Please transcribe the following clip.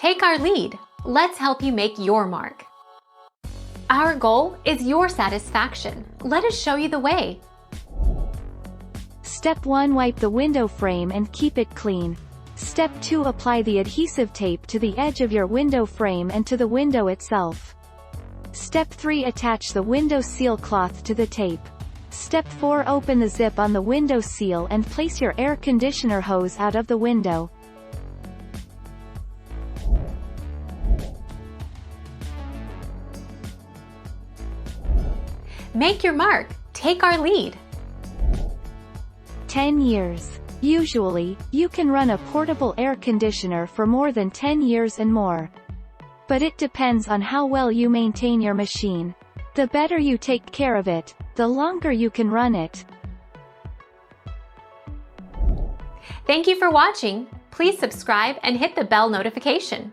Take our lead. Let's help you make your mark. Our goal is your satisfaction. Let us show you the way. Step 1. Wipe the window frame and keep it clean. Step 2. Apply the adhesive tape to the edge of your window frame and to the window itself. Step 3. Attach the window seal cloth to the tape. Step 4. Open the zip on the window seal and place your air conditioner hose out of the window. Make your mark. Take our lead. 10 years. Usually, you can run a portable air conditioner for more than 10 years and more. But it depends on how well you maintain your machine. The better you take care of it, the longer you can run it. Thank you for watching. Please subscribe and hit the bell notification.